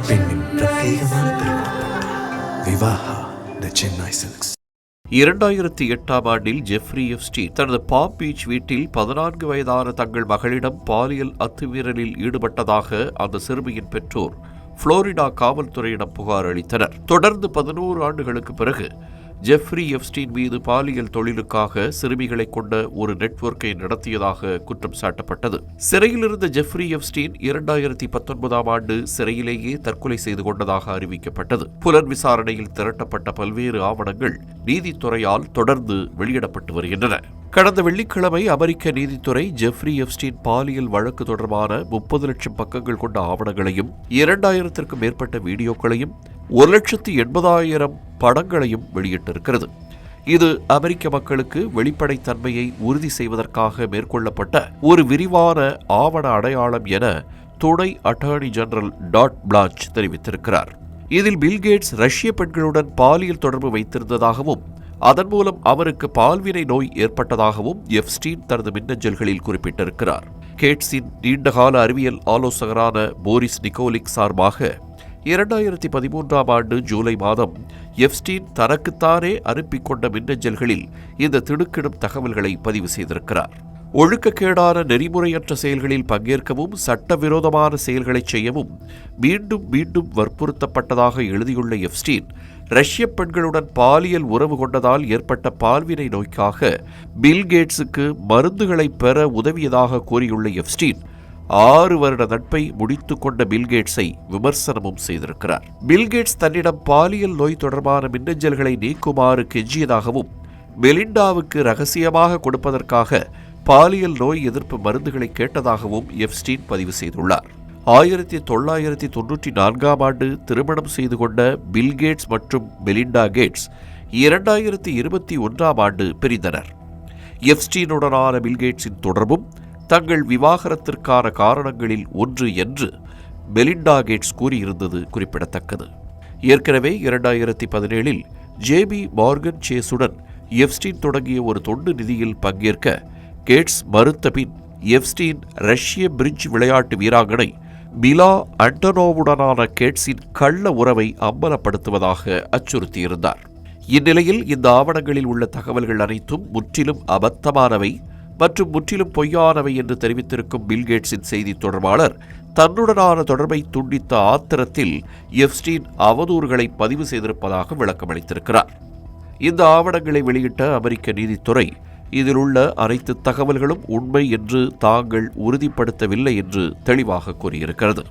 பெண்ணின் பிரத்யேகமான திருமணம் விவாஹா தி சென்னை சில்க்ஸ். 2008ஆம் ஆண்டில் ஜெஃப்ரி எப்ஸ்டீன் தனது பாம் பீச் வீட்டில் 14 வயதான தங்கள் மகளிடம் பாலியல் அத்துமீறலில் ஈடுபட்டதாக அந்த சிறுமியின் பெற்றோர் புளோரிடா காவல்துறையிடம் புகார் அளித்தனர். தொடர்ந்து 11 ஆண்டுகளுக்கு பிறகு ஜெஃப்ரி எப்ஸ்டீன் மீது பாலியல் தொழிலுக்காக சிறுமிகளை கொண்ட ஒரு நெட்வொர்க்கை நடத்தியதாக குற்றம் சாட்டப்பட்டது. சிறையில் இருந்த ஜெஃப்ரி எப்ஸ்டீன் 2019ஆம் ஆண்டு சிறையிலேயே தற்கொலை செய்து கொண்டதாக அறிவிக்கப்பட்டது. புலன் விசாரணையில் திரட்டப்பட்ட பல்வேறு ஆவணங்கள் நீதித்துறையால் தொடர்ந்து வெளியிடப்பட்டு வருகின்றன. கடந்த வெள்ளிக்கிழமை அமெரிக்க நீதித்துறை ஜெஃப்ரி எப்ஸ்டீன் பாலியல் வழக்கு தொடர்பான 30 லட்சம் பக்கங்கள் கொண்ட ஆவணங்களையும் 2000த்திற்கும் மேற்பட்ட வீடியோக்களையும் 1,80,000 படங்களையும் வெளியிட்டிருக்கிறது. இது அமெரிக்க மக்களுக்கு வெளிப்படைத்தன்மையை உறுதி செய்வதற்காக மேற்கொள்ளப்பட்ட ஒரு விரிவான ஆவண அடையாளம் என துணை அட்டர்னி ஜெனரல் டாட் பிளான்ச் தெரிவித்திருக்கிறார். இதில் பில்கேட்ஸ் ரஷ்ய பெண்களுடன் பாலியல் தொடர்பு வைத்திருந்ததாகவும் அதன் மூலம் அவருக்கு பால்வினை நோய் ஏற்பட்டதாகவும் எப்ஸ்டீன் தனது மின்னஞ்சல்களில் குறிப்பிட்டிருக்கிறார். கேட்ஸின் நீண்டகால அறிவியல் ஆலோசகரான போரிஸ் நிக்கோலிக் சார்பாக 2013ஆம் ஆண்டு ஜூலை மாதம் எப்ஸ்டீன் தனக்குத்தானே அனுப்பிக் கொண்ட மின்னஞ்சல்களில் இந்த திடுக்கிடும் தகவல்களை பதிவு செய்திருக்கிறார். ஒழுக்கக்கேடான நெறிமுறையற்ற செயல்களில் பங்கேற்கவும் சட்டவிரோதமான செயல்களை செய்யவும் மீண்டும் மீண்டும் வற்புறுத்தப்பட்டதாக எழுதியுள்ள எப்ஸ்டீன் ரஷ்ய பெண்களுடன் பாலியல் உறவு கொண்டதால் ஏற்பட்ட பால்வினை நோய்க்காக பில்கேட்ஸுக்கு மருந்துகளை பெற உதவியதாக கூறியுள்ள எப்ஸ்டீன் 6 வருட நட்பை முடித்துக் கொண்ட பில்கேட்ஸை விமர்சனமும் செய்திருக்கிறார். பில்கேட்ஸ் தன்னிடம் பாலியல் நோய் தொடர்பான மின்னஞ்சல்களை நீக்குமாறு கெஞ்சியதாகவும் மெலிண்டாவுக்கு ரகசியமாக கொடுப்பதற்காக பாலியல் நோய் எதிர்ப்பு மருந்துகளை கேட்டதாகவும் எப்ஸ்டீன் பதிவு செய்துள்ளார். 1994ஆம் ஆண்டு திருமணம் செய்து கொண்ட பில்கேட்ஸ் மற்றும் மெலிண்டா கேட்ஸ் 2021ஆம் ஆண்டு பிரிந்தனர். எப்ஸ்டீனுடனான பில்கேட்ஸின் தொடர்பும் தங்கள் விவாகரத்திற்கான காரணங்களில் ஒன்று என்று மெலிண்டா கேட்ஸ் கூறியிருந்தது குறிப்பிடத்தக்கது. ஏற்கனவே 2017இல் ஜேபி மார்கன் சேஸுடன் எப்ஸ்டீன் தொடங்கிய ஒரு தொண்டு நிதியில் பங்கேற்க கேட்ஸ் மறுத்த பின் எப்ஸ்டீன் ரஷ்ய பிரிட்ஜ் விளையாட்டு வீராங்கனை மிலா அண்டனோவுடனான கேட்ஸின் கள்ள உறவை அம்பலப்படுத்துவதாக அச்சுறுத்தியிருந்தார். இந்நிலையில் இந்த ஆவணங்களில் உள்ள தகவல்கள் அனைத்தும் முற்றிலும் அபத்தமானவை மற்றும் முற்றிலும் பொய்யானவை என்று தெரிவித்திருக்கும் பில்கேட்ஸின் செய்தி தொடர்பாளர் தன்னுடனான தொடர்பை துண்டித்த ஆத்திரத்தில் எப்ஸ்டீன் அவதூறுகளை பதிவு செய்திருப்பதாக விளக்கமளித்திருக்கிறார். இந்த ஆவணங்களை வெளியிட்ட அமெரிக்க நீதித்துறை இதில் உள்ள அனைத்து தகவல்களும் உண்மை என்று தாங்கள் உறுதிப்படுத்தவில்லை என்று தெளிவாக கூறியிருக்கிறது.